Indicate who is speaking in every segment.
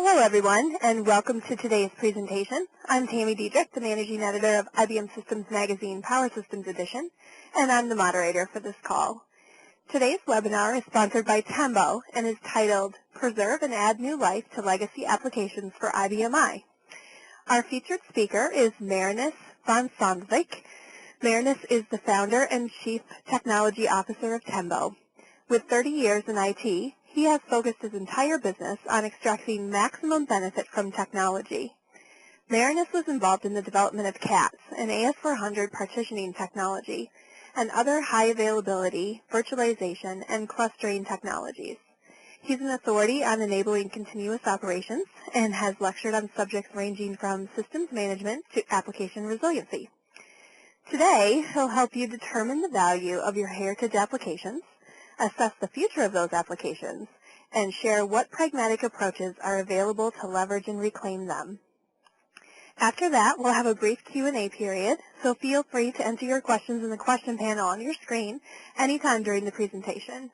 Speaker 1: Hello everyone, and welcome to today's presentation. I'm Tammy Diedrich, the Managing Editor of IBM Systems Magazine Power Systems Edition, and I'm the moderator for this call. Today's webinar is sponsored by Tembo and is titled, Preserve and Add New Life to Legacy Applications for IBM I. Our featured speaker is Marinus van Sandwyk. Marinus is the founder and Chief Technology Officer of Tembo. With 30 years in IT, he has focused his entire business on extracting maximum benefit from technology. Marinus was involved in the development of CATS, an AS400 partitioning technology, and other high availability, virtualization, and clustering technologies. He's an authority on enabling continuous operations and has lectured on subjects ranging from systems management to application resiliency. Today, he'll help you determine the value of your heritage applications, assess the future of those applications, and share what pragmatic approaches are available to leverage and reclaim them. After that, we'll have a brief Q&A period, so feel free to enter your questions in the question panel on your screen anytime during the presentation.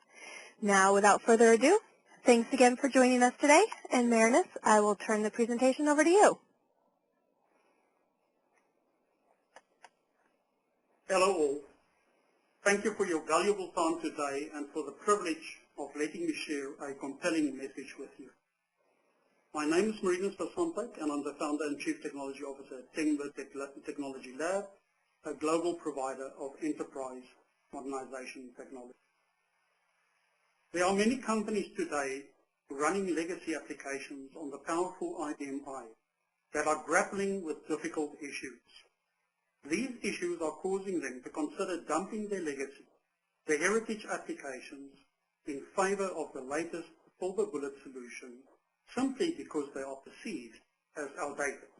Speaker 1: Now, without further ado, thanks again for joining us today, and Marinus, I will turn the presentation over to you.
Speaker 2: Hello all. Thank you for your valuable time today and for the privilege of letting me share a compelling message with you. My name is Marinus van Sandwyk and I'm the founder and Chief Technology Officer at Tembo Technology Lab, a global provider of enterprise modernization technology. There are many companies today running legacy applications on the powerful IBM I that are grappling with difficult issues. These issues are causing them to consider dumping their legacy, their heritage applications, in favor of the latest silver bullet solution, simply because they are perceived as outdated.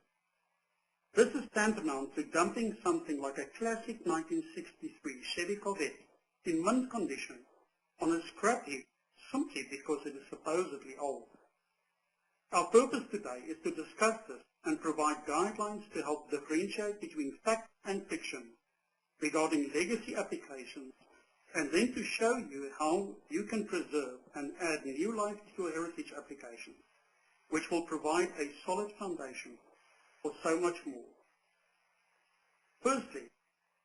Speaker 2: This is tantamount to dumping something like a classic 1963 Chevy Corvette in mint condition on a scrap heap simply because it is supposedly old. Our purpose today is to discuss this and provide guidelines to help differentiate between fact and fiction regarding legacy applications, and then to show you how you can preserve and add new life to your heritage applications, which will provide a solid foundation for so much more. Firstly,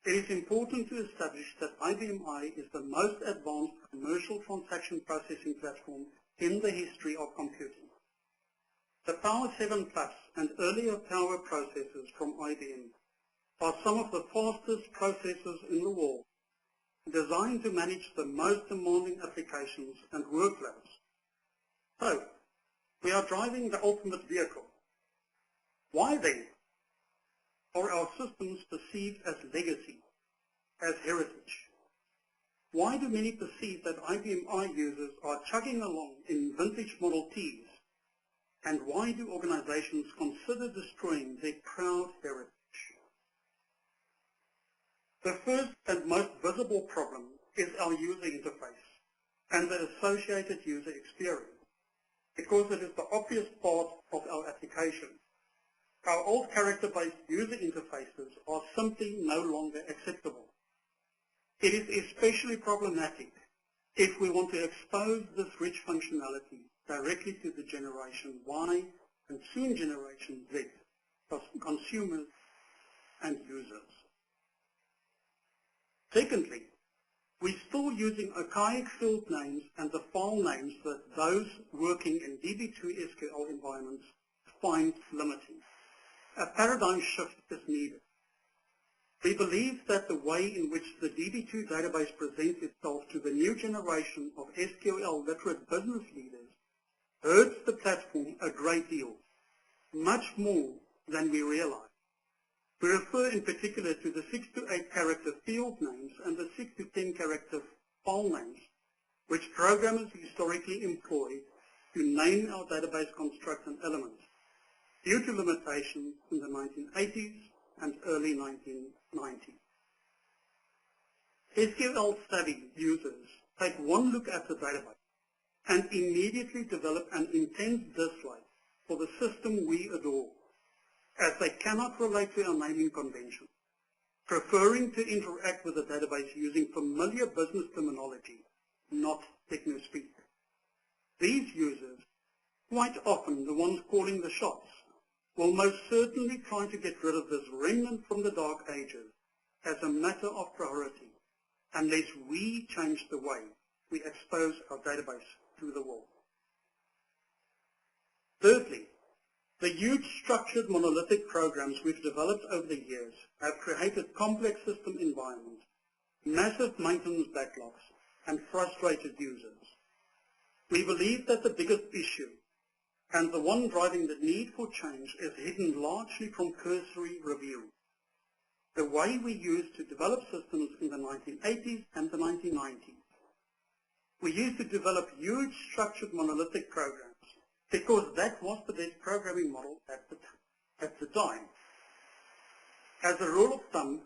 Speaker 2: it is important to establish that IBM I is the most advanced commercial transaction processing platform in the history of computing. The Power 7 Plus and earlier Power processors from IBM are some of the fastest processors in the world, designed to manage the most demanding applications and workloads. So, we are driving the ultimate vehicle. Why then are our systems perceived as legacy, as heritage? Why do many perceive that IBM I users are chugging along in vintage Model Ts? And why do organizations consider destroying their proud heritage? The first and most visible problem is our user interface and the associated user experience, because it is the obvious part of our application. Our old character-based user interfaces are simply no longer acceptable. It is especially problematic if we want to expose this rich functionality directly to the Generation Y and soon Generation Z, consumers and users. Secondly, we're still using archaic field names and the file names that those working in DB2 SQL environments find limiting. A paradigm shift is needed. We believe that the way in which the DB2 database presents itself to the new generation of SQL literate business leaders hurts the platform a great deal, much more than we realize. We refer in particular to the 6 to 8 character field names and the 6 to 10 character file names, which programmers historically employed to name our database constructs and elements, due to limitations in the 1980s and early 1990s. SQL-savvy users take one look at the database and immediately develop an intense dislike for the system we adore, as they cannot relate to our naming convention, preferring to interact with the database using familiar business terminology, not techno-speak. These users quite often the ones calling the shots, will most certainly try to get rid of this remnant from the dark ages as a matter of priority, unless we change the way we expose our database to the world. Thirdly, the huge structured monolithic programs we've developed over the years have created complex system environments, massive maintenance backlogs, and frustrated users. We believe that the biggest issue, and the one driving the need for change, is hidden largely from cursory review. The way we used to develop systems in the 1980s and the 1990s. We used to develop huge structured monolithic programs because that was the best programming model at the time. As a rule of thumb,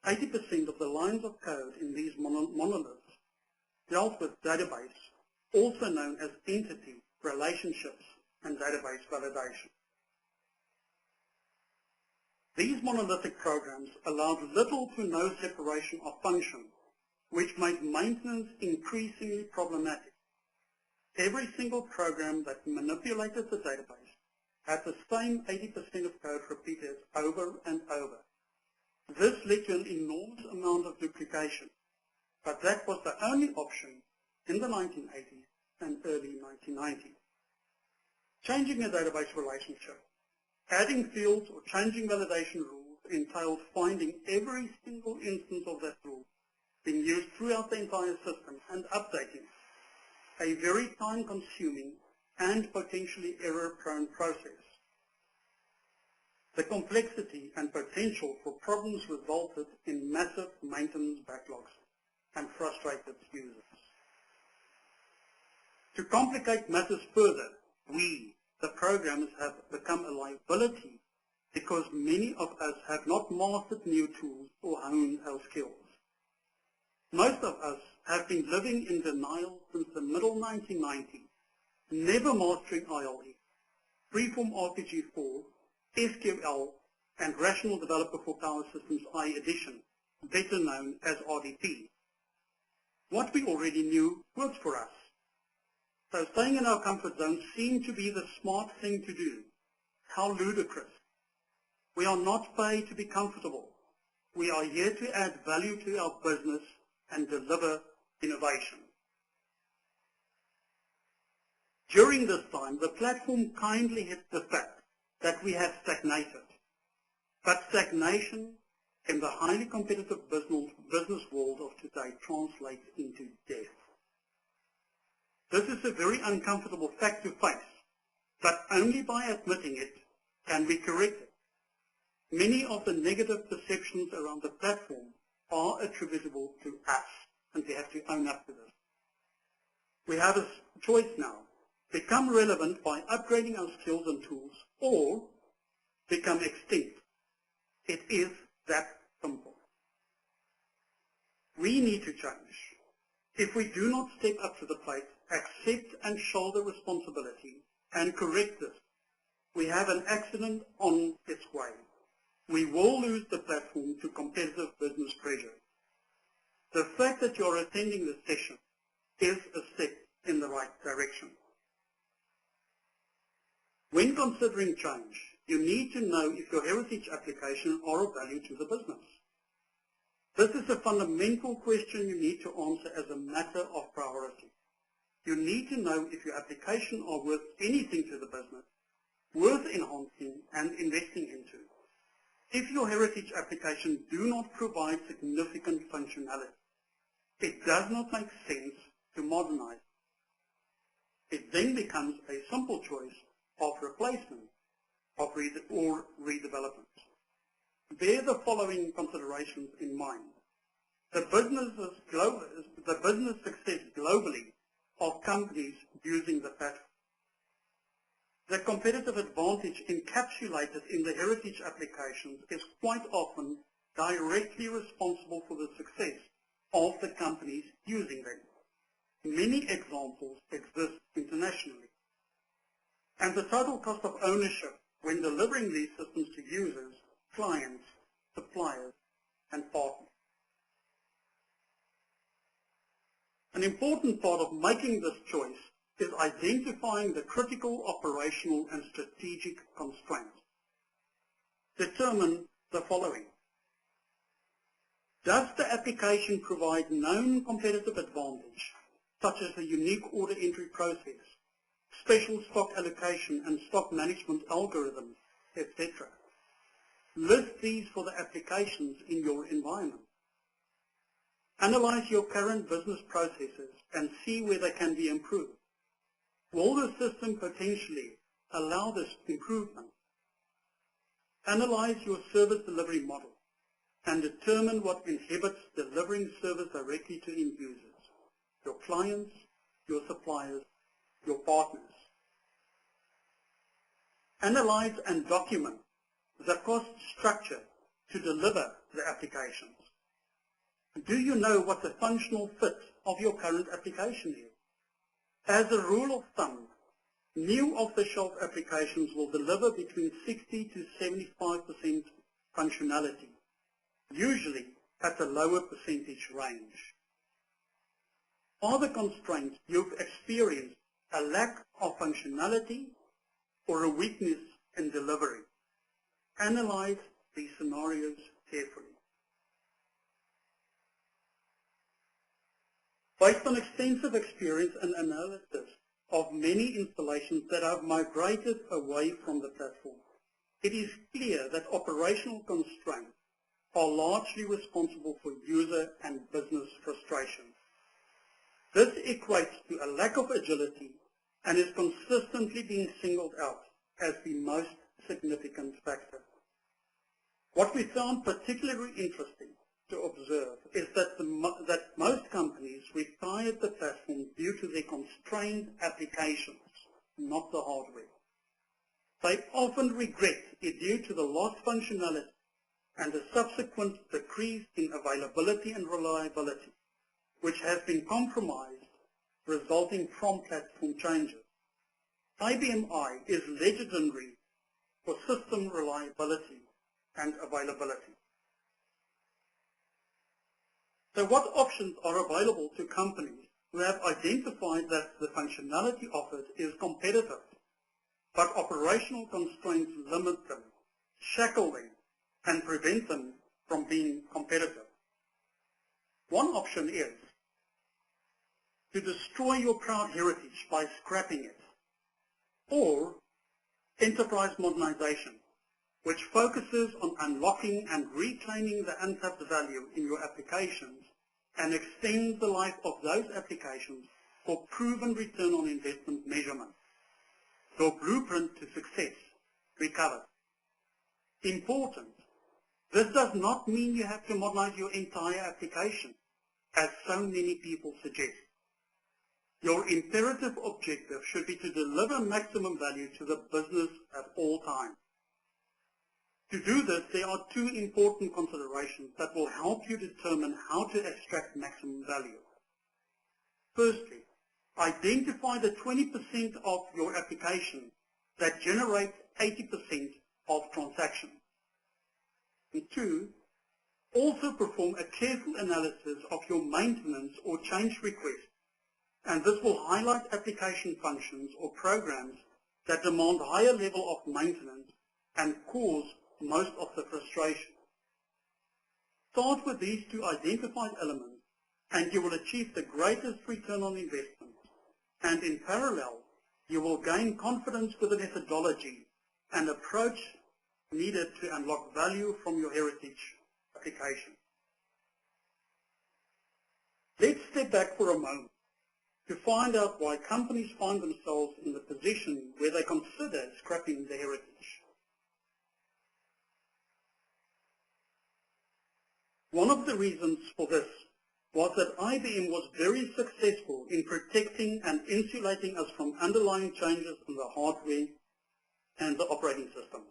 Speaker 2: 80% of the lines of code in these monoliths dealt with database, also known as entity, relationships, and database validation. These monolithic programs allowed little to no separation of function, which made maintenance increasingly problematic. Every single program that manipulated the database had the same 80% of code repeated over and over. This led to an enormous amount of duplication, but that was the only option in the 1980s and early 1990s. Changing a database relationship, adding fields or changing validation rules entailed finding every single instance of that rule being used throughout the entire system and updating it, a very time-consuming and potentially error-prone process. The complexity and potential for problems resulted in massive maintenance backlogs and frustrated users. To complicate matters further, we, the programmers, have become a liability because many of us have not mastered new tools or honed our skills. Most of us have been living in denial since the middle 1990s, never mastering ILE, Freeform RPG4, SQL, and Rational Developer for Power Systems I Edition, better known as RDP. What we already knew worked for us. So staying in our comfort zone seemed to be the smart thing to do. How ludicrous. We are not paid to be comfortable. We are here to add value to our business and deliver innovation. During this time, the platform kindly hit the fact that we have stagnated. But stagnation in the highly competitive business world of today translates into death. This is a very uncomfortable fact to face, but only by admitting it can we correct it. Many of the negative perceptions around the platform are attributable to us, and we have to own up to this. We have a choice now: become relevant by upgrading our skills and tools, or become extinct. It is that simple. We need to change. If we do not step up to the plate, accept and shoulder responsibility, and correct this, we have an accident on its way. We will lose the platform to competitive business pressure. The fact that you're attending this session is a step in the right direction. When considering change, you need to know if your heritage applications are of value to the business. This is a fundamental question you need to answer as a matter of priority. You need to know if your application are worth anything to the business, worth enhancing and investing into. If your heritage applications do not provide significant functionality, it does not make sense to modernize. It then becomes a simple choice of replacement or redevelopment. Bear the following considerations in mind. The business success globally of companies using the platform. The competitive advantage encapsulated in the heritage applications is quite often directly responsible for the success of the companies using them. Many examples exist internationally. And the total cost of ownership when delivering these systems to users, clients, suppliers, and partners. An important part of making this choice is identifying the critical operational and strategic constraints. Determine the following. Does the application provide known competitive advantage, such as a unique order entry process, special stock allocation and stock management algorithms, etc.? List these for the applications in your environment. Analyze your current business processes and see where they can be improved. Will the system potentially allow this improvement? Analyze your service delivery model and determine what inhibits delivering service directly to end users, your clients, your suppliers, your partners. Analyze and document the cost structure to deliver the applications. Do you know what the functional fit of your current application is? As a rule of thumb, new off-the-shelf applications will deliver between 60 to 75% functionality, usually at a lower percentage range. Are the constraints you've experienced a lack of functionality or a weakness in delivery? Analyze these scenarios carefully. Based on extensive experience and analysis of many installations that have migrated away from the platform, it is clear that operational constraints are largely responsible for user and business frustration. This equates to a lack of agility and is consistently being singled out as the most significant factor. What we found particularly interesting to observe is that most companies retired the platform due to their constrained applications, not the hardware. They often regret it due to the lost functionality and the subsequent decrease in availability and reliability, which has been compromised resulting from platform changes. IBM I is legendary for system reliability and availability. So what options are available to companies who have identified that the functionality offered is competitive, but operational constraints limit them, shackle them, and prevent them from being competitive? One option is to destroy your proud heritage by scrapping it, or enterprise modernization, which focuses on unlocking and reclaiming the untapped value in your applications and extends the life of those applications for proven return on investment measurement. Your blueprint to success recovered. Important. This does not mean you have to modernize your entire application, as so many people suggest. Your imperative objective should be to deliver maximum value to the business at all times. To do this, there are two important considerations that will help you determine how to extract maximum value. Firstly, identify the 20% of your application that generates 80% of transactions. And two, also perform a careful analysis of your maintenance or change requests, and this will highlight application functions or programs that demand higher level of maintenance and cause most of the frustration. Start with these two identified elements and you will achieve the greatest return on investment. And in parallel, you will gain confidence with the methodology and approach needed to unlock value from your heritage application. Let's step back for a moment to find out why companies find themselves in the position where they consider scrapping their heritage. One of the reasons for this was that IBM was very successful in protecting and insulating us from underlying changes in the hardware and the operating system.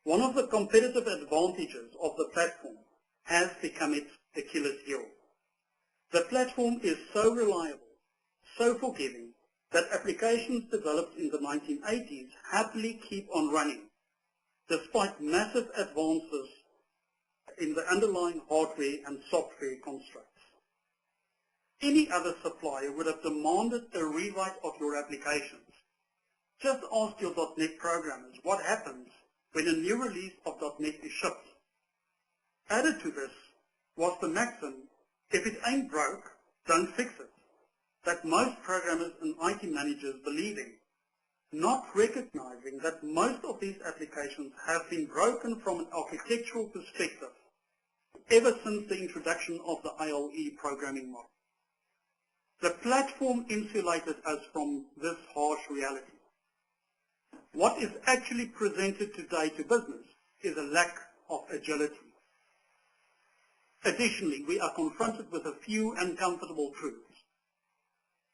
Speaker 2: One of the competitive advantages of the platform has become its Achilles heel. The platform is so reliable, so forgiving, that applications developed in the 1980s happily keep on running, despite massive advances in the underlying hardware and software constructs. any other supplier would have demanded a rewrite of your applications. Just ask your .NET programmers what happens when a new release of .NET is shipped. Added to this was the maxim, if it ain't broke, don't fix it, that most programmers and IT managers believe in, not recognizing that most of these applications have been broken from an architectural perspective ever since the introduction of the ILE programming model. The platform insulated us from this harsh reality. What is actually presented today to business is a lack of agility. Additionally, we are confronted with a few uncomfortable truths.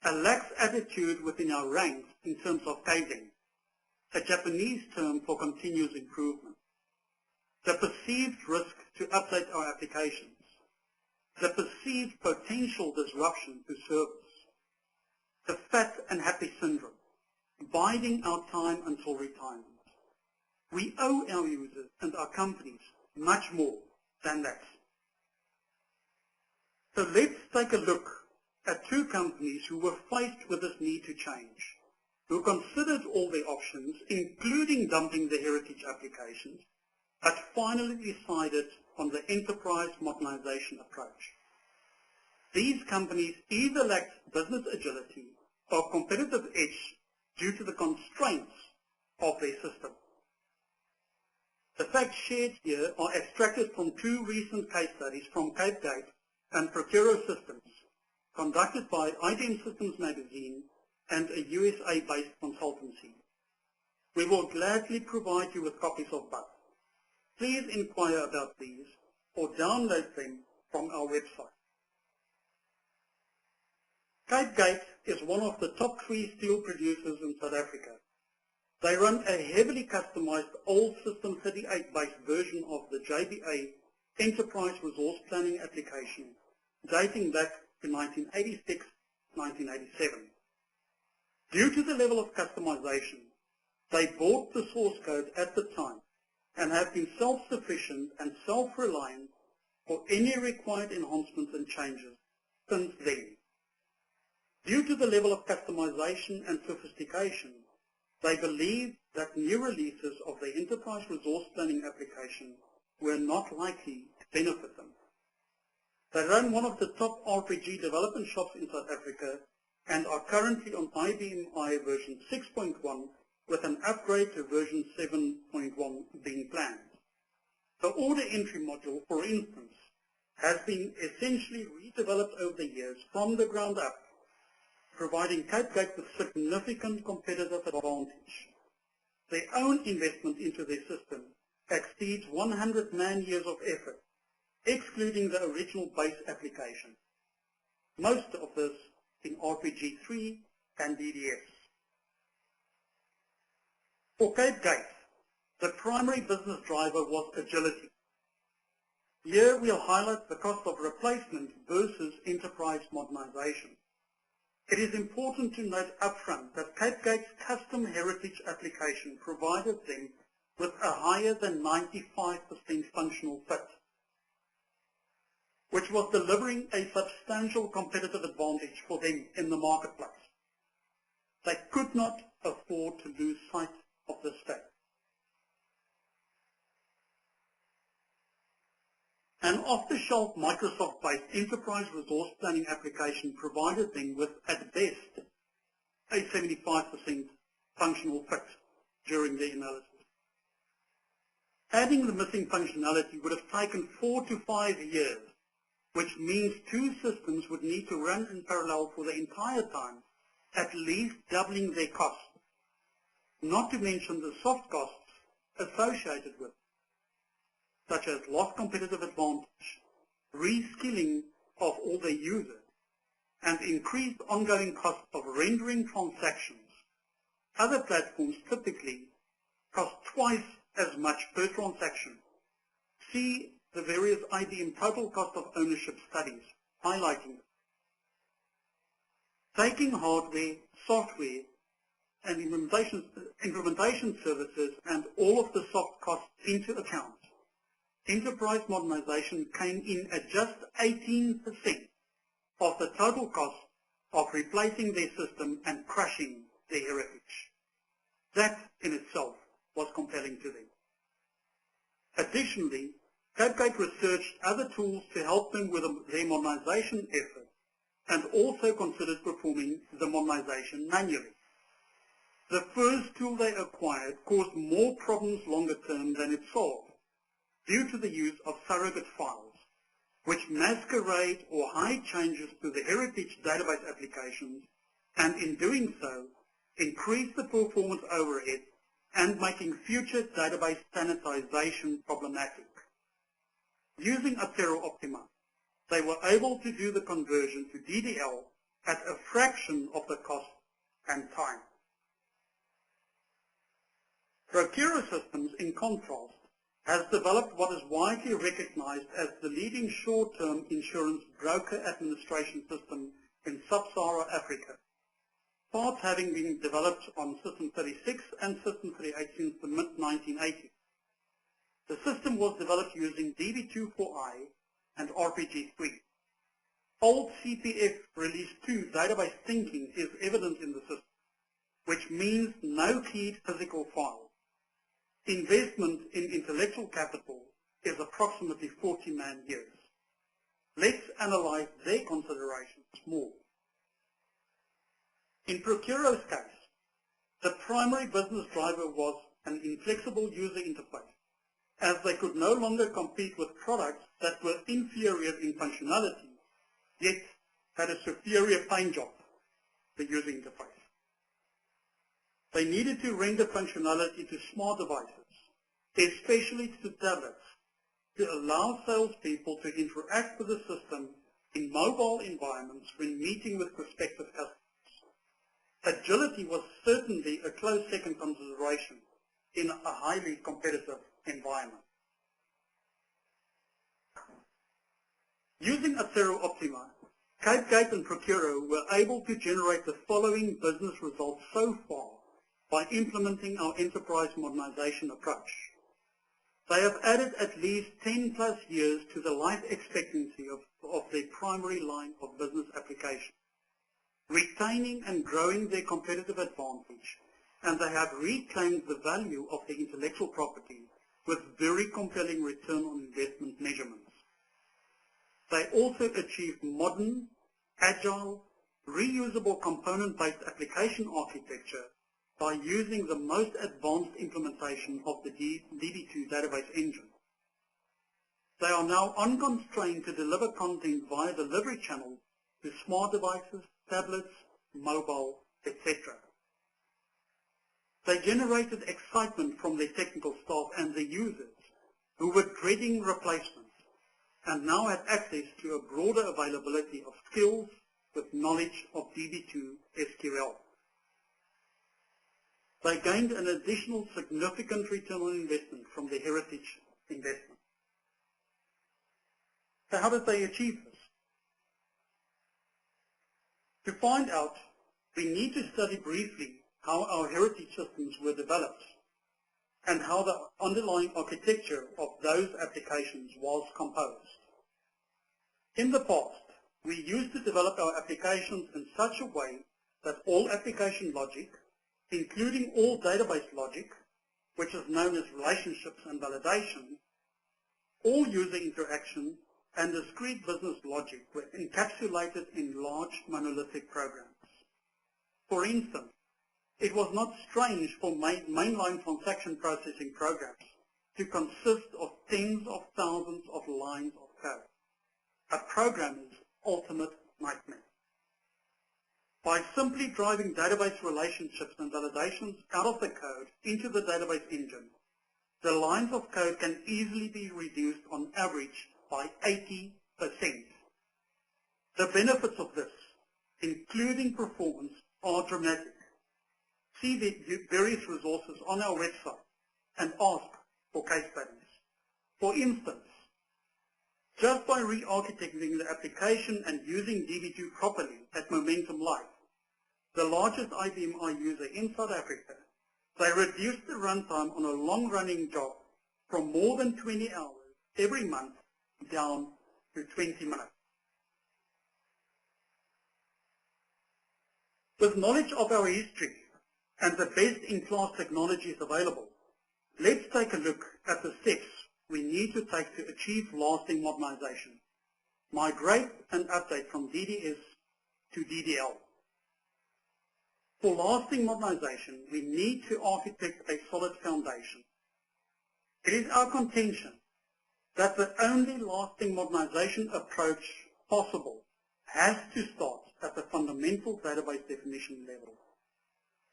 Speaker 2: A lax attitude within our ranks in terms of kaizen, a Japanese term for continuous improvement. The perceived risk to update our applications. The perceived potential disruption to service. The fat and happy syndrome, biding our time until retirement. We owe our users and our companies much more than that. So let's take a look at two companies who were faced with this need to change, who considered all their options, including dumping the heritage applications, but finally decided on the enterprise modernization approach. These companies either lacked business agility or competitive edge due to the constraints of their system. The facts shared here are extracted from two recent case studies from Cape Gate and Procuro Systems, conducted by IBM Systems Magazine and a USA-based consultancy. We will gladly provide you with copies of both. Please inquire about these or download them from our website. Cape Gate is one of the top 3 steel producers in South Africa. They run a heavily customized old System 38-based version of the JBA Enterprise Resource Planning application dating back to 1986-1987. Due to the level of customization, they bought the source code at the time and have been self-sufficient and self-reliant for any required enhancements and changes since then. Due to the level of customization and sophistication, they believed that new releases of the Enterprise Resource Planning application were not likely to benefit them. They run one of the top RPG development shops in South Africa and are currently on IBM I version 6.1 with an upgrade to version 7.1 being planned. The order entry module, for instance, has been essentially redeveloped over the years from the ground up, providing Cape Gate with significant competitive advantage. Their own investment into their system exceeds 100 man-years of effort, excluding the original base application. Most of this in RPG3 and DDS. For Cape Gate, the primary business driver was agility. Here we'll highlight the cost of replacement versus enterprise modernization. It is important to note upfront that Cape Gate's custom heritage application provided them with a higher than 95% functional fit, which was delivering a substantial competitive advantage for them in the marketplace. They could not afford to lose sight of this fact. An off-the-shelf Microsoft-based enterprise resource planning application provided them with, at best, a 75% functional fit during the analysis. Adding the missing functionality would have taken 4 to 5 years, which means 2 systems would need to run in parallel for the entire time, at least doubling their cost, not to mention the soft costs associated with it, such as lost competitive advantage, reskilling of all their users, and increased ongoing cost of rendering transactions. Other platforms typically cost twice as much per transaction. See the various IBM total cost of ownership studies highlighting it. Taking hardware, software, and implementation services and all of the soft costs into account, enterprise modernization came in at just 18% of the total cost of replacing their system and crushing their heritage. That in itself was compelling to them. Additionally, Capegate researched other tools to help them with their modernization effort and also considered performing the modernization manually. The first tool they acquired caused more problems longer term than it solved due to the use of surrogate files, which masquerade or hide changes to the heritage database applications, and in doing so, increase the performance overhead and making future database sanitization problematic. Using Adsero Optima, they were able to do the conversion to DDL at a fraction of the cost and time. Procuro Systems, in contrast, has developed what is widely recognized as the leading short-term insurance broker administration system in sub-Saharan Africa, parts having been developed on System 36 and System 38 since the mid-1980s. The system was developed using DB2-4i and RPG3. Old CPF Release 2 database thinking is evident in the system, which means no keyed physical file. Investment in intellectual capital is approximately 40 man-years. Let's analyze their considerations more. In Procuro's case, the primary business driver was an inflexible user interface, as they could no longer compete with products that were inferior in functionality, yet had a superior paint job, the user interface. They needed to render functionality to smart devices, especially to tablets, to allow salespeople to interact with the system in mobile environments when meeting with prospective customers. Agility was certainly a close second consideration in a highly competitive environment. Using Adsero Optima, Capegate and Procuro were able to generate the following business results so far by implementing our enterprise modernization approach. They have added at least 10 plus years to the life expectancy of their primary line of business application, retaining and growing their competitive advantage, and they have reclaimed the value of their intellectual property with very compelling return on investment measurements. They also achieved modern, agile, reusable component-based application architecture by using the most advanced implementation of the DB2 database engine. They are now unconstrained to deliver content via delivery channels to smart devices, tablets, mobile, etc. They generated excitement from their technical staff and the users who were dreading replacements and now had access to a broader availability of skills with knowledge of DB2 SQL. They gained an additional significant return on investment from their heritage investment. So how did they achieve this? To find out, we need to study briefly how our heritage systems were developed and how the underlying architecture of those applications was composed. In the past, we used to develop our applications in such a way that all application logic, including all database logic, which is known as relationships and validation, all user interaction, and discrete business logic were encapsulated in large monolithic programs. For instance, it was not strange for mainline transaction processing programs to consist of tens of thousands of lines of code, a programmer's ultimate nightmare. By simply driving database relationships and validations out of the code into the database engine, the lines of code can easily be reduced on average by 80%. The benefits of this, including performance, are dramatic. See the various resources on our website and ask for case studies. For instance, just by re-architecting the application and using DB2 properly at Momentum Live, the largest IBM I user in South Africa, they reduced the runtime on a long-running job from more than 20 hours every month down to 20 minutes. With knowledge of our history and the best-in-class technologies available, let's take a look at the steps we need to take to achieve lasting modernization. Migrate and update from DDS to DDL. For lasting modernization, we need to architect a solid foundation. It is our contention that the only lasting modernization approach possible has to start at the fundamental database definition level.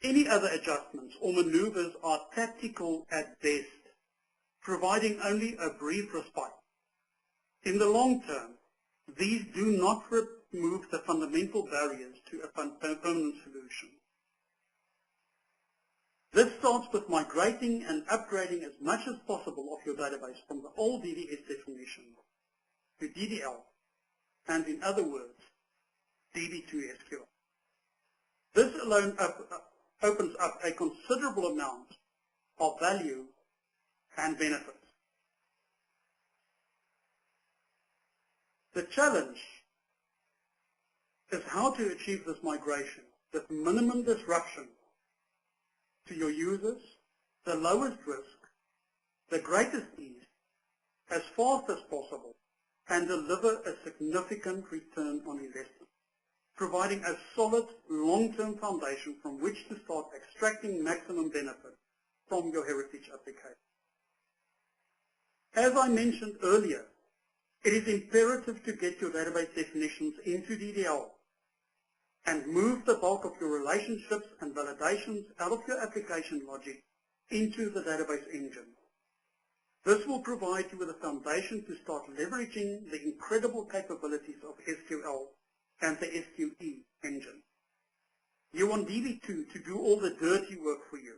Speaker 2: Any other adjustments or maneuvers are tactical at best, providing only a brief respite. In the long term, these do not remove the fundamental barriers to a permanent solution. This starts with migrating and upgrading as much as possible of your database from the old DDS definition to DDL, and in other words, DB2SQL. This alone opens up a considerable amount of value and benefits. The challenge is how to achieve this migration with minimum disruption to your users, the lowest risk, the greatest ease, as fast as possible, and deliver a significant return on investment, providing a solid long-term foundation from which to start extracting maximum benefit from your heritage application. As I mentioned earlier, it is imperative to get your database definitions into DDL and move the bulk of your relationships and validations out of your application logic into the database engine. This will provide you with a foundation to start leveraging the incredible capabilities of SQL and the SQE engine. You want DB2 to do all the dirty work for you,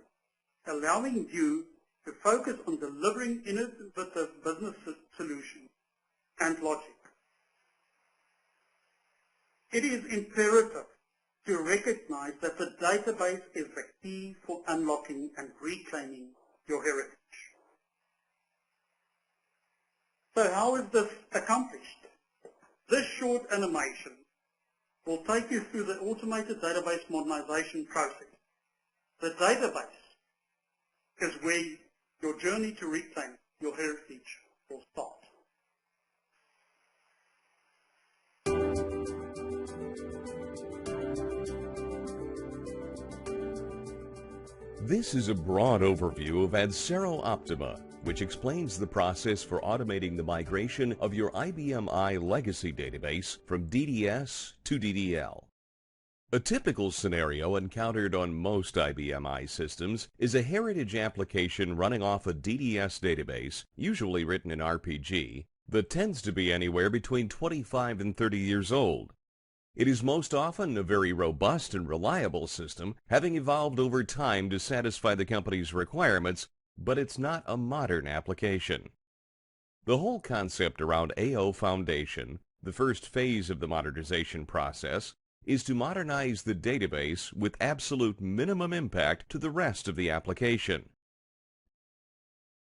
Speaker 2: allowing you to focus on delivering innovative business solutions and logic. It is imperative to recognize that the database is the key for unlocking and reclaiming your heritage. So how is this accomplished? This short animation will take you through the automated database modernization process. The database is where your journey to reclaim your heritage will start.
Speaker 3: This is a broad overview of Adsero Optima, which explains the process for automating the migration of your IBM I legacy database from DDS to DDL. A typical scenario encountered on most IBM I systems is a heritage application running off a DDS database, usually written in RPG, that tends to be anywhere between 25 and 30 years old. It is most often a very robust and reliable system, having evolved over time to satisfy the company's requirements, but it's not a modern application. The whole concept around AO Foundation, the first phase of the modernization process, is to modernize the database with absolute minimum impact to the rest of the application.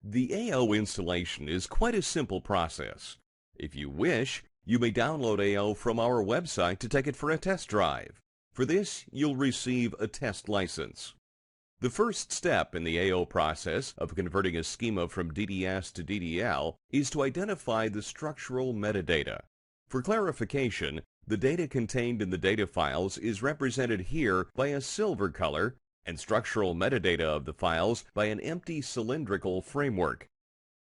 Speaker 3: The AO installation is quite a simple process. If you wish, you may download AO from our website to take it for a test drive. For this, you'll receive a test license. The first step in the AO process of converting a schema from DDS to DDL is to identify the structural metadata. For clarification, the data contained in the data files is represented here by a silver color and structural metadata of the files by an empty cylindrical framework.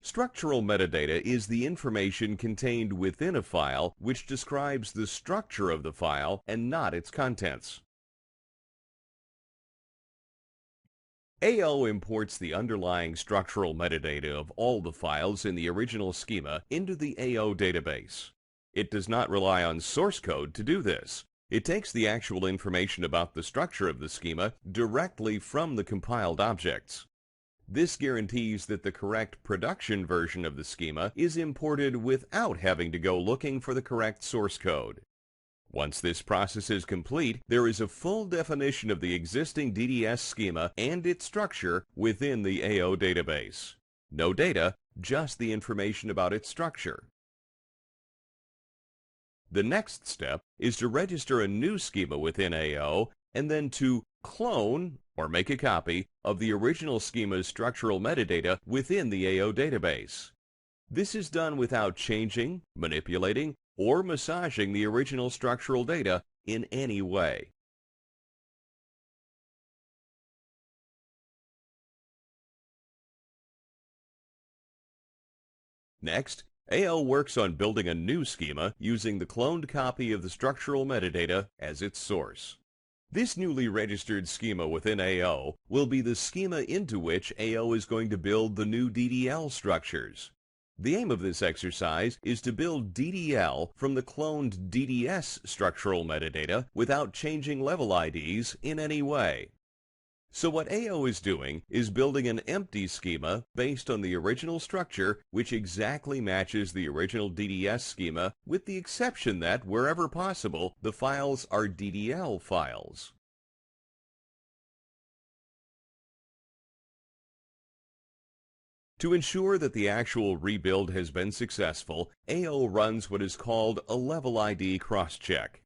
Speaker 3: Structural metadata is the information contained within a file which describes the structure of the file and not its contents. AO imports the underlying structural metadata of all the files in the original schema into the AO database. It does not rely on source code to do this. It takes the actual information about the structure of the schema directly from the compiled objects. This guarantees that the correct production version of the schema is imported without having to go looking for the correct source code. Once this process is complete, there is a full definition of the existing DDS schema and its structure within the AO database. No data, just the information about its structure. The next step is to register a new schema within AO and then to clone or make a copy of the original schema's structural metadata within the AO database. This is done without changing, manipulating, or massaging the original structural data in any way. Next, AO works on building a new schema using the cloned copy of the structural metadata as its source. This newly registered schema within AO will be the schema into which AO is going to build the new DDL structures. The aim of this exercise is to build DDL from the cloned DDS structural metadata without changing level IDs in any way. So what AO is doing is building an empty schema based on the original structure, which exactly matches the original DDS schema, with the exception that, wherever possible, the files are DDL files. To ensure that the actual rebuild has been successful, AO runs what is called a level ID cross-check.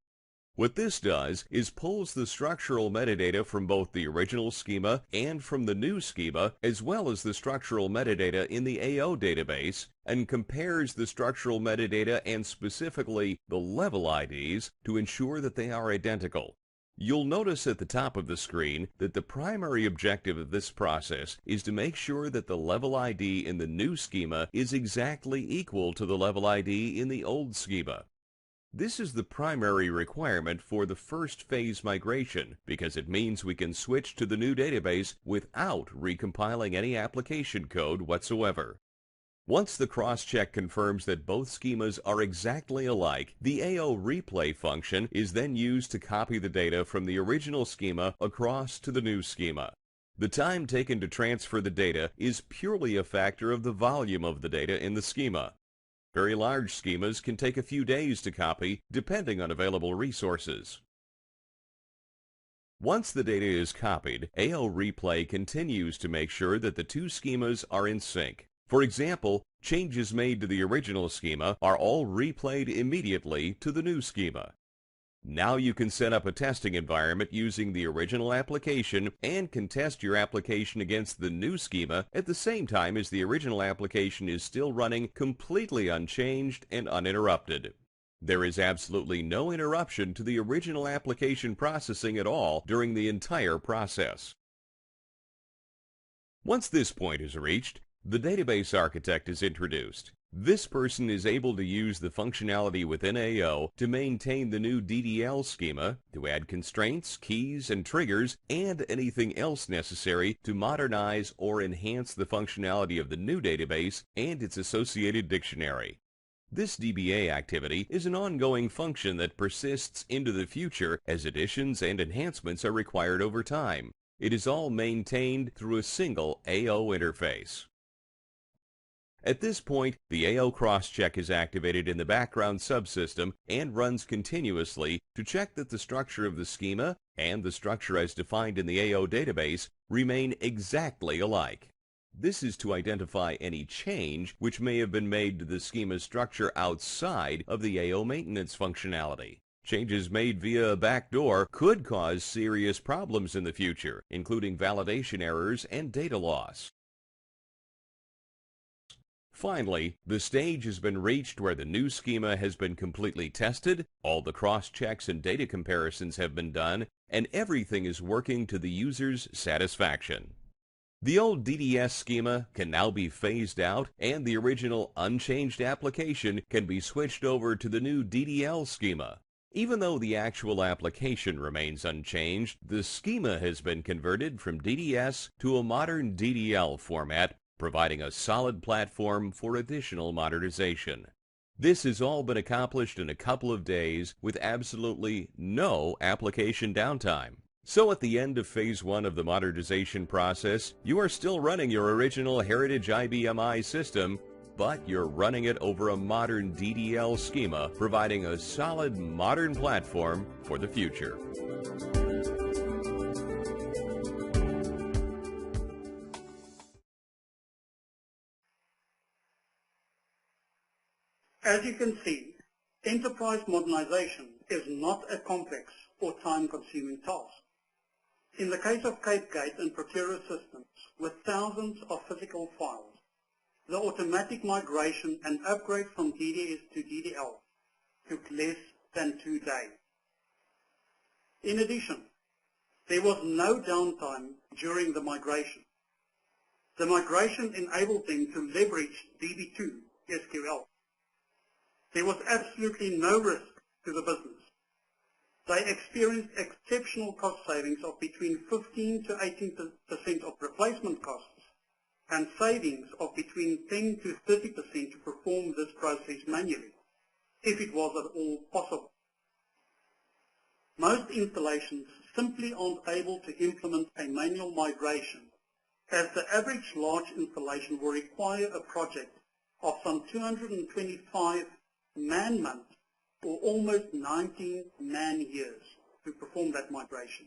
Speaker 3: What this does is pulls the structural metadata from both the original schema and from the new schema, as well as the structural metadata in the AO database, and compares the structural metadata and specifically the level IDs to ensure that they are identical. You'll notice at the top of the screen that the primary objective of this process is to make sure that the level ID in the new schema is exactly equal to the level ID in the old schema. This is the primary requirement for the first phase migration because it means we can switch to the new database without recompiling any application code whatsoever. Once the cross-check confirms that both schemas are exactly alike, the AO replay function is then used to copy the data from the original schema across to the new schema. The time taken to transfer the data is purely a factor of the volume of the data in the schema. Very large schemas can take a few days to copy, depending on available resources. Once the data is copied, AO Replay continues to make sure that the two schemas are in sync. For example, changes made to the original schema are all replayed immediately to the new schema. Now you can set up a testing environment using the original application and can test your application against the new schema at the same time as the original application is still running completely unchanged and uninterrupted. There is absolutely no interruption to the original application processing at all during the entire process. Once this point is reached, the database architect is introduced. This person is able to use the functionality within AO to maintain the new DDL schema, to add constraints, keys, and triggers, and anything else necessary to modernize or enhance the functionality of the new database and its associated dictionary. This DBA activity is an ongoing function that persists into the future as additions and enhancements are required over time. It is all maintained through a single AO interface. At this point, the AO cross-check is activated in the background subsystem and runs continuously to check that the structure of the schema and the structure as defined in the AO database remain exactly alike. This is to identify any change which may have been made to the schema's structure outside of the AO maintenance functionality. Changes made via a backdoor could cause serious problems in the future, including validation errors and data loss. Finally, the stage has been reached where the new schema has been completely tested, all the cross-checks and data comparisons have been done, and everything is working to the user's satisfaction. The old DDS schema can now be phased out, and the original unchanged application can be switched over to the new DDL schema. Even though the actual application remains unchanged, the schema has been converted from DDS to a modern DDL format, providing a solid platform for additional modernization. This has all been accomplished in a couple of days with absolutely no application downtime. So at the end of Phase 1 of the modernization process, you are still running your original Heritage IBM I system, but you're running it over a modern DDL schema, providing a solid modern platform for the future.
Speaker 2: As you can see, enterprise modernization is not a complex or time-consuming task. In the case of Cape Gate and Procura systems, with thousands of physical files, the automatic migration and upgrade from DDS to DDL took less than 2 days. In addition, there was no downtime during the migration. The migration enabled them to leverage DB2 SQL. There was absolutely no risk to the business. They experienced exceptional cost savings of between 15 to 18% of replacement costs and savings of between 10 to 30% to perform this process manually, if it was at all possible. Most installations simply aren't able to implement a manual migration, as the average large installation will require a project of some 225 man-months or almost 19 man-years to perform that migration.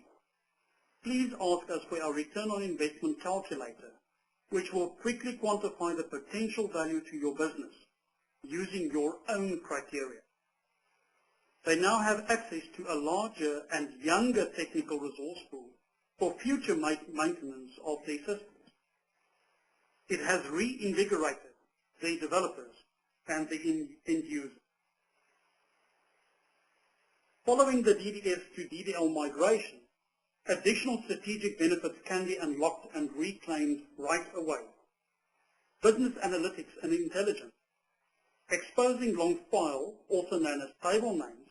Speaker 2: Please ask us for our return on investment calculator, which will quickly quantify the potential value to your business using your own criteria. They now have access to a larger and younger technical resource pool for future maintenance of their systems. It has reinvigorated the developers and the end users. Following the DDS to DDL migration, additional strategic benefits can be unlocked and reclaimed right away. Business analytics and intelligence, exposing long file, also known as table names,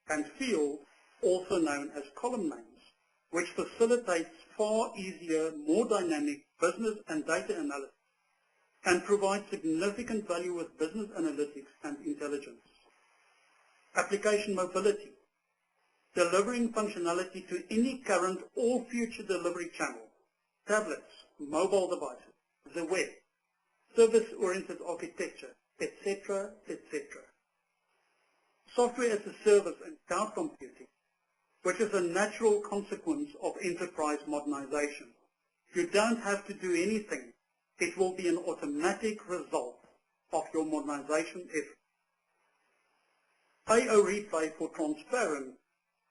Speaker 2: and field, also known as column names, which facilitates far easier, more dynamic business and data analysis, and provides significant value with business analytics and intelligence. Application mobility, delivering functionality to any current or future delivery channel, tablets, mobile devices, the web, service-oriented architecture, etc., etc. Software as a service and cloud computing, which is a natural consequence of enterprise modernization. You don't have to do anything. It will be an automatic result of your modernization effort. AO replay for transparent,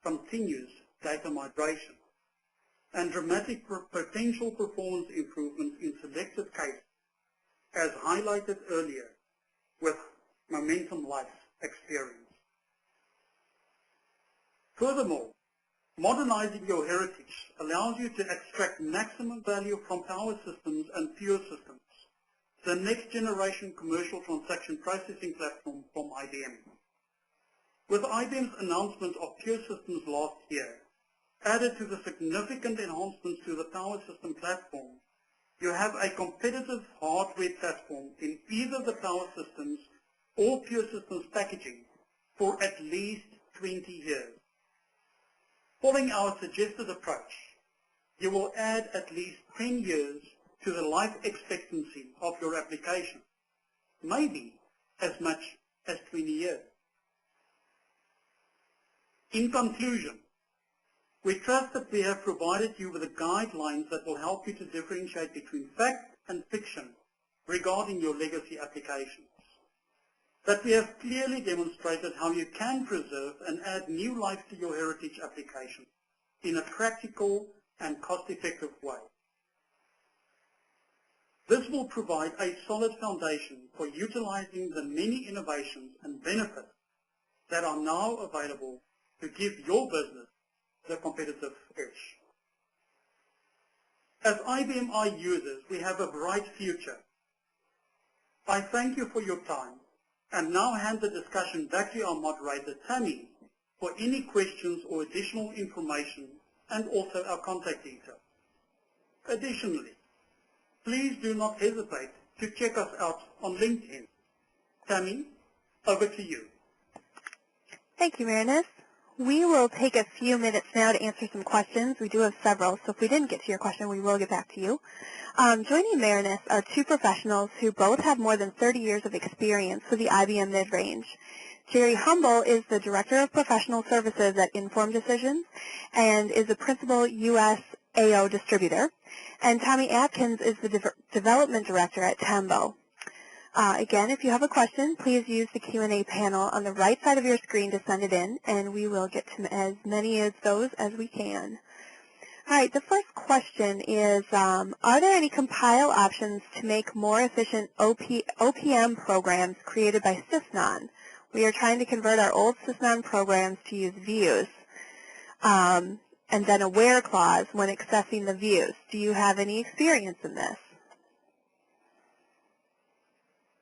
Speaker 2: continuous data migration, and dramatic potential performance improvements in selected cases, as highlighted earlier with Momentum Life experience. Furthermore, modernizing your heritage allows you to extract maximum value from power systems and pure systems, the next generation commercial transaction processing platform from IBM. With IBM's announcement of Pure Systems last year, added to the significant enhancements to the Power System platform, you have a competitive hardware platform in either the Power Systems or Pure Systems packaging for at least 20 years. Following our suggested approach, you will add at least 10 years to the life expectancy of your application, maybe as much as 20 years. In conclusion, we trust that we have provided you with the guidelines that will help you to differentiate between fact and fiction regarding your legacy applications. That we have clearly demonstrated how you can preserve and add new life to your heritage application in a practical and cost-effective way. This will provide a solid foundation for utilizing the many innovations and benefits that are now available to give your business the competitive edge. As IBM users, we have a bright future. I thank you for your time and now hand the discussion back to our moderator, Tammy, for any questions or additional information and also our contact details. Additionally, please do not hesitate to check us out on LinkedIn. Tammy, over to you.
Speaker 1: Thank you, Marinus. We will take a few minutes now to answer some questions. We do have several, so if we didn't get to your question, we will get back to you. Joining Marinus are two professionals who both have more than 30 years of experience with the IBM mid-range. Jerry Humble is the Director of Professional Services at Inform Decisions and is the Principal U.S. AO Distributor. And Tommy Atkins is the Development Director at Tembo. Again, if you have a question, please use the Q&A panel on the right side of your screen to send it in, and we will get to as many of those as we can. All right, the first question is, are there any compile options to make more efficient OPM programs created by Sysnon? We are trying to convert our old Sysnon programs to use views, and then a where clause when accessing the views. Do you have any experience in this?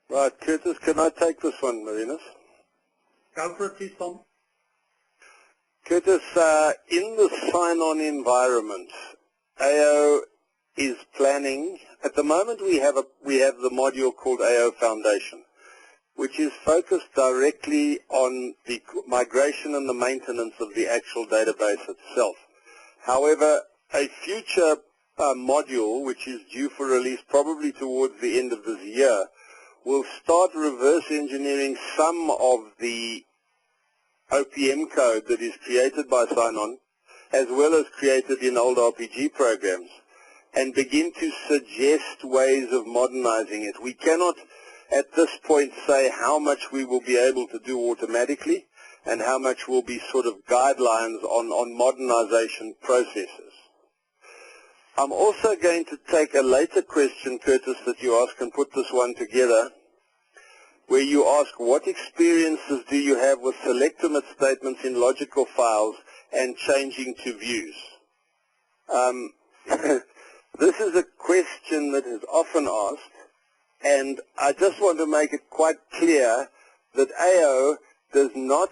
Speaker 4: Right, Curtis, can I take this one, Marinus?
Speaker 2: Go for it, please, Tom.
Speaker 4: Curtis, in the sign-on environment, AO is planning. At the moment, we have the module called AO Foundation, which is focused directly on the migration and the maintenance of the actual database itself. However, a future module, which is due for release probably towards the end of this year, will start reverse engineering some of the OPM code that is created by sign-on, as well as created in old RPG programs, and begin to suggest ways of modernizing it. We cannot at this point say how much we will be able to do automatically and how much will be sort of guidelines on modernization processes. I'm also going to take a later question, Curtis, that you ask and put this one together, where you ask what experiences do you have with select omit statements in logical files and changing to views. This is a question that is often asked, and I just want to make it quite clear that AO does not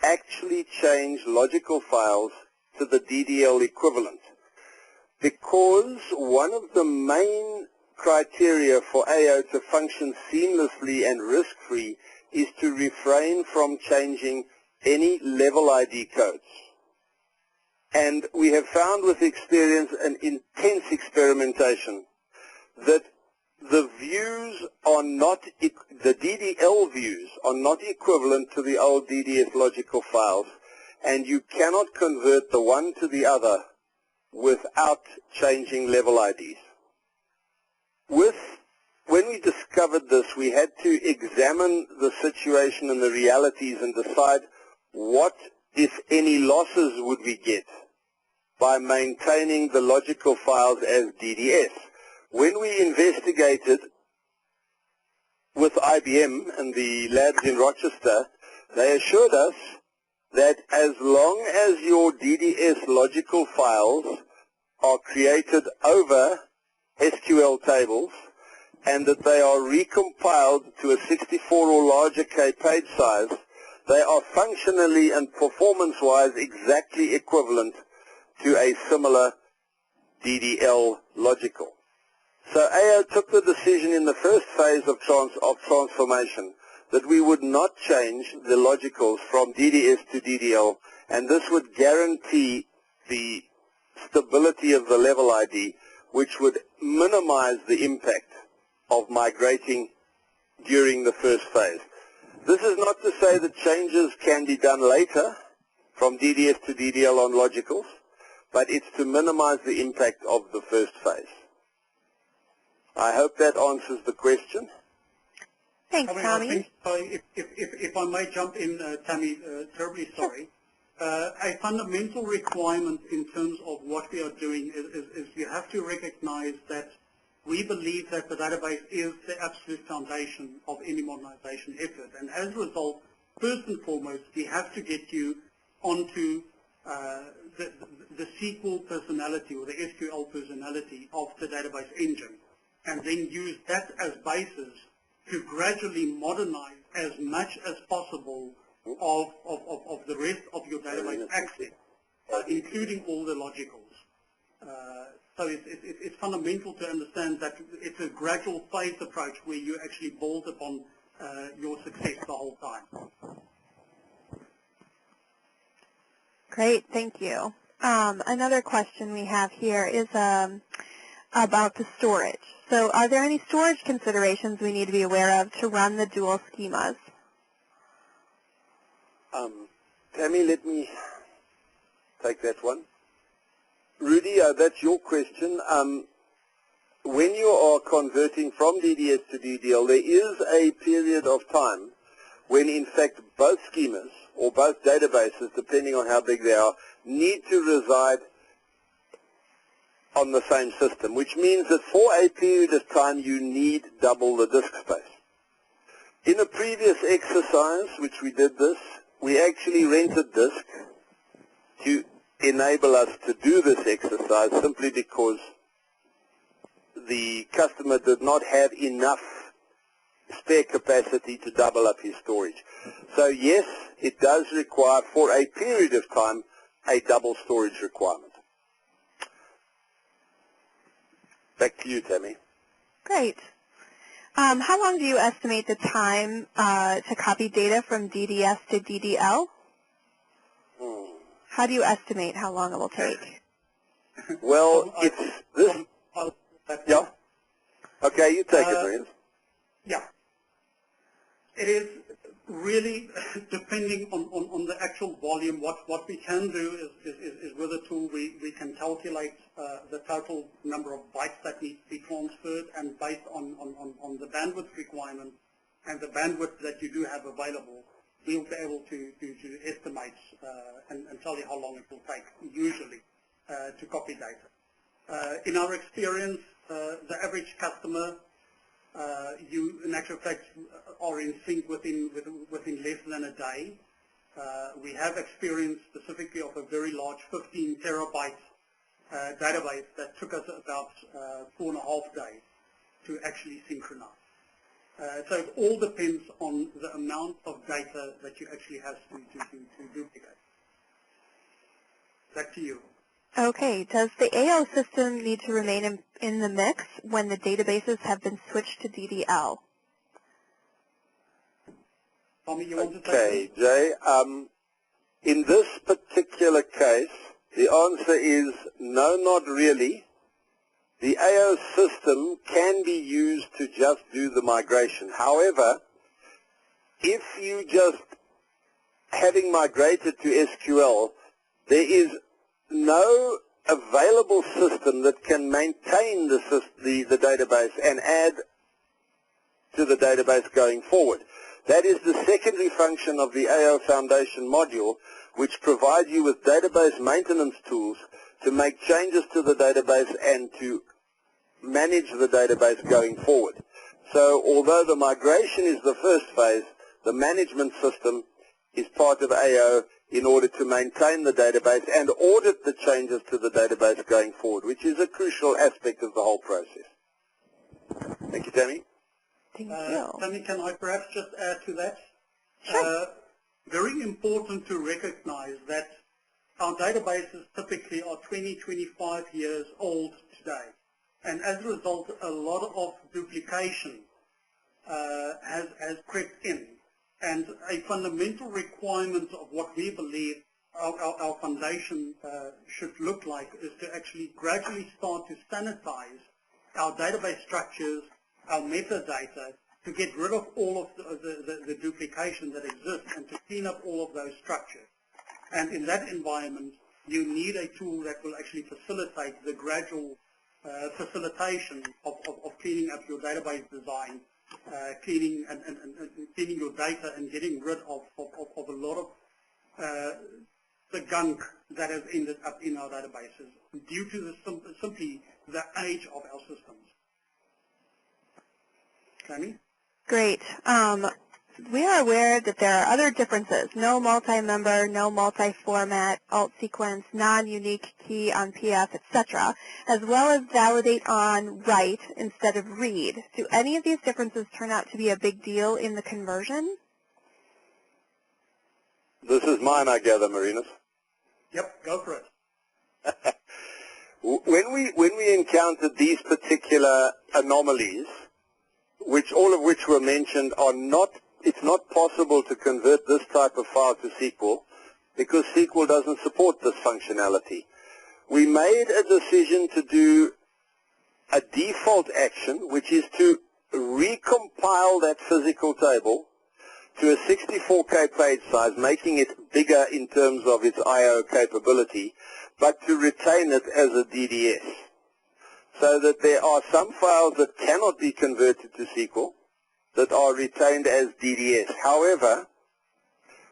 Speaker 4: actually change logical files to the DDL equivalent, because one of the main criteria for AO to function seamlessly and risk-free is to refrain from changing any level ID codes. And we have found with experience and intense experimentation that the views are not, the DDL views are not equivalent to the old DDS logical files, and you cannot convert the one to the other without changing level IDs. When we discovered this, we had to examine the situation and the realities and decide what, if any, losses would we get by maintaining the logical files as DDS. When we investigated with IBM and the labs in Rochester, they assured us that as long as your DDS logical files are created over SQL tables and that they are recompiled to a 64 or larger K page size, they are functionally and performance-wise exactly equivalent to a similar DDL logical. So AO took the decision in the first phase of transformation that we would not change the logicals from DDS to DDL, and this would guarantee the stability of the level ID, which would minimize the impact of migrating during the first phase. This is not to say that changes can be done later from DDS to DDL on logicals, but it's to minimize the impact of the first phase. I hope that answers the question.
Speaker 1: Thanks, Tommy.
Speaker 2: If I may jump in, Tammy, terribly sorry. A fundamental requirement in terms of what we are doing is you have to recognize that we believe that the database is the absolute foundation of any modernization effort. And as a result, first and foremost, we have to get you onto the SQL personality or the SQL personality of the database engine, and then use that as basis to gradually modernize as much as possible of the rest of your database access, including all the logicals. So it's fundamental to understand that it's a gradual phased approach where you actually build upon your success the whole time.
Speaker 1: Great, thank you. Another question we have here is about the storage. So are there any storage considerations we need to be aware of to run the dual schemas?
Speaker 4: Tammy, let me take that one. Rudy, that's your question. When you are converting from DDS to DDL, there is a period of time when, in fact, both schemas or both databases, depending on how big they are, need to reside on the same system, which means that for a period of time you need double the disk space. In a previous exercise, which we did this, we actually rented disk to enable us to do this exercise simply because the customer did not have enough spare capacity to double up his storage. So yes, it does require, for a period of time, a double storage requirement. Back to you, Tammy.
Speaker 1: Great. How long do you estimate the time to copy data from DDS to DDL? How do you estimate how long it will take?
Speaker 4: Well, it's this. Yeah. Okay, you take it, Marinus.
Speaker 2: Yeah. It is really depending on the actual volume. What we can do is with a tool we can calculate the total number of bytes that need to be transferred, and based on the bandwidth requirement and the bandwidth that you do have available, we'll be able to estimate and tell you how long it will take usually to copy data. In our experience, the average customer, you in actual fact are in sync within less than a day. We have experience specifically of a very large 15 terabyte database that took us about 4.5 days to actually synchronize. So it all depends on the amount of data that you actually have to duplicate. Back to you.
Speaker 1: Okay. Does the AO system need to remain in the mix when the databases have been switched to DDL?
Speaker 2: Tommy, you want to take
Speaker 4: Okay, Jay. In this particular case, the answer is no, not really. The AO system can be used to just do the migration. However, if you just, having migrated to SQL, there is no available system that can maintain the database and add to the database going forward. That is the secondary function of the AO Foundation module, which provides you with database maintenance tools to make changes to the database and to manage the database going forward. So although the migration is the first phase, the management system is part of AO in order to maintain the database and audit the changes to the database going forward, which is a crucial aspect of the whole process. Thank you, Tammy.
Speaker 1: Thank you.
Speaker 2: Tammy, can I perhaps just add to that?
Speaker 1: Sure.
Speaker 2: Very important to recognize that our databases typically are 20, 25 years old today. And as a result, a lot of duplication has crept in. And a fundamental requirement of what we believe our foundation should look like is to actually gradually start to sanitize our database structures, our metadata, to get rid of all of the duplication that exists and to clean up all of those structures. And in that environment, you need a tool that will actually facilitate the gradual facilitation of cleaning up your database design, cleaning your data and getting rid of a lot of the gunk that has ended up in our databases due to simply the age of our systems. Tammy?
Speaker 1: Great. We are aware that there are other differences, no multi-member, no multi-format, alt-sequence, non-unique key on PF, etc., as well as validate on write instead of read. Do any of these differences turn out to be a big deal in the conversion?
Speaker 4: This is mine, I gather, Marinus.
Speaker 2: Yep, go for it.
Speaker 4: When we encountered these particular anomalies, all of which were mentioned, it's not possible to convert this type of file to SQL because SQL doesn't support this functionality. We made a decision to do a default action, which is to recompile that physical table to a 64K page size, making it bigger in terms of its I/O capability, but to retain it as a DDS. So that there are some files that cannot be converted to SQL that are retained as DDS. However,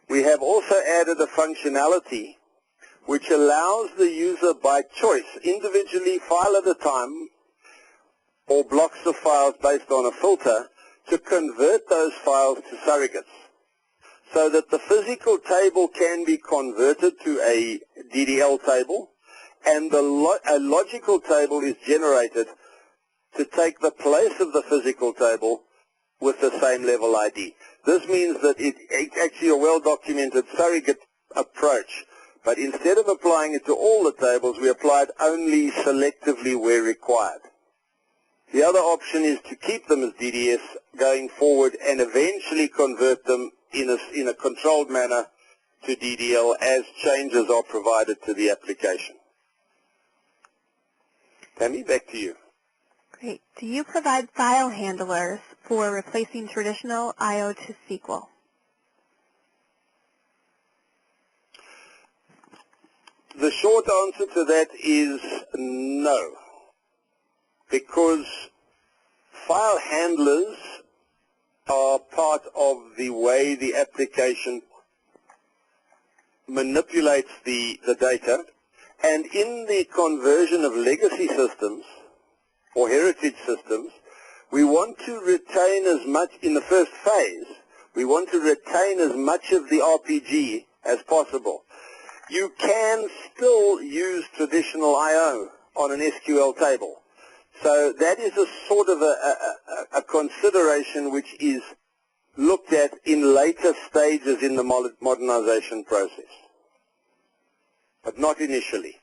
Speaker 4: we have also added a functionality which allows the user by choice, individually, file at a time, or blocks of files based on a filter, to convert those files to surrogates, so that the physical table can be converted to a DDL table, and a logical table is generated to take the place of the physical table with the same level ID. This means that it's actually a well-documented surrogate approach, but instead of applying it to all the tables, we applied only selectively where required. The other option is to keep them as DDS going forward and eventually convert them in a controlled manner to DDL as changes are provided to the application. Tammy, back to you.
Speaker 1: Great. Do you provide file handlers for replacing traditional I/O to SQL?
Speaker 4: The short answer to that is no, because file handlers are part of the way the application manipulates the data, and in the conversion of legacy systems or heritage systems, we want to retain as much, in the first phase, we want to retain as much of the RPG as possible. You can still use traditional I/O on an SQL table. So that is a sort of a consideration which is looked at in later stages in the modernization process, but not initially.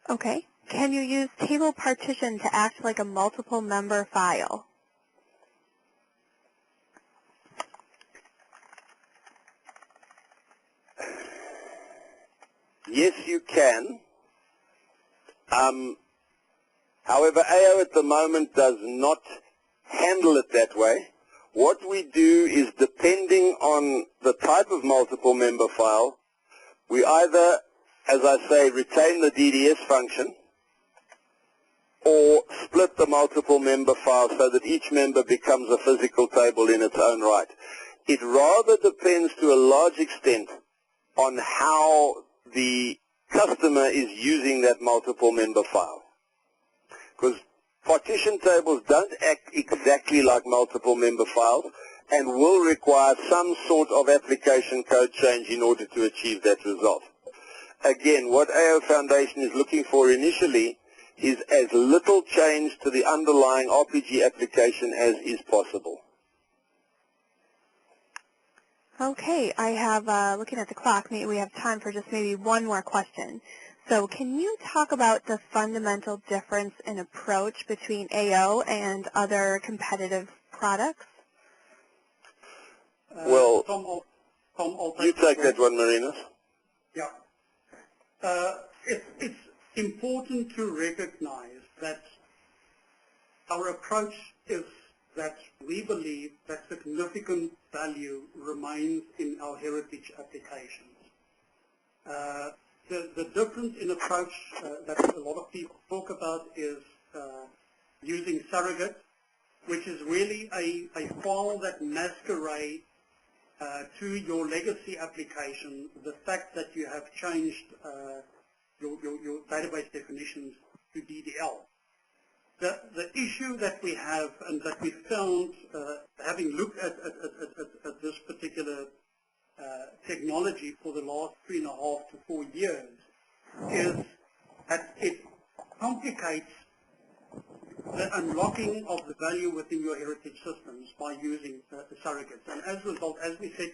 Speaker 1: Okay. Can you use table partition to act like a multiple member file?
Speaker 4: Yes, you can. However, AO at the moment does not handle it that way. What we do is, depending on the type of multiple member file, we either, as I say, retain the DDS function or split the multiple member file so that each member becomes a physical table in its own right. It rather depends to a large extent on how the customer is using that multiple member file. Because partition tables don't act exactly like multiple member files and will require some sort of application code change in order to achieve that result. Again, what AO Foundation is looking for initially is as little change to the underlying RPG application as is possible.
Speaker 1: Okay, I have, looking at the clock, maybe we have time for just maybe one more question. So can you talk about the fundamental difference in approach between AO and other competitive products?
Speaker 4: Well,
Speaker 2: Tom,
Speaker 4: you take that one, Marinus.
Speaker 2: Yeah. It's important to recognize that our approach is that we believe that significant value remains in our heritage applications. The difference in approach that a lot of people talk about is using surrogate, which is really a file that masquerades to your legacy application the fact that you have changed your database definitions to DDL. The issue that we have and that we found, having looked at this particular technology for the last 3.5 to 4 years, is that it complicates the unlocking of the value within your heritage systems by using the surrogates. And as a result, as we said,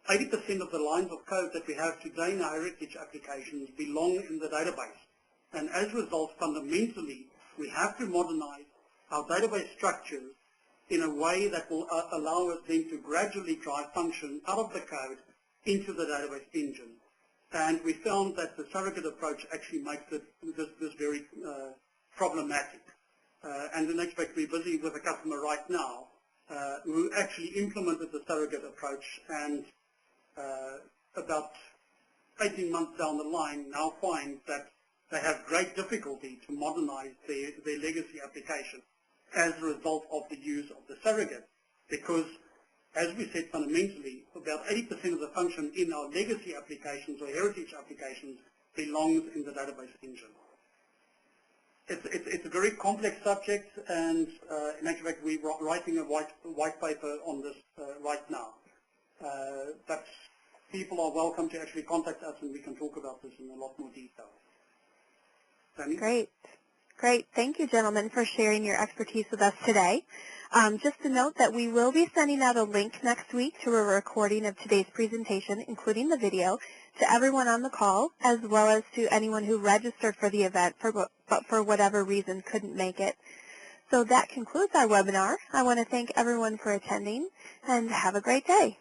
Speaker 2: 80% of the lines of code that we have today in our heritage applications belong in the database. And as a result, fundamentally, we have to modernize our database structures in a way that will allow us then to gradually drive function out of the code into the database engine. And we found that the surrogate approach actually makes this very problematic. And in fact, we're busy with a customer right now who actually implemented the surrogate approach, and about 18 months down the line now find that they have great difficulty to modernize their legacy application as a result of the use of the surrogate, because as we said, fundamentally, about 80% of the function in our legacy applications or heritage applications belongs in the database engine. It's a very complex subject, and in actual fact, we're writing a white paper on this right now. But people are welcome to actually contact us, and we can talk about this in a lot more detail. Sammy?
Speaker 1: Great. Great. Thank you, gentlemen, for sharing your expertise with us today. Just to note that we will be sending out a link next week to a recording of today's presentation, including the video, to everyone on the call, as well as to anyone who registered for the event but for whatever reason couldn't make it. So that concludes our webinar. I want to thank everyone for attending, and have a great day.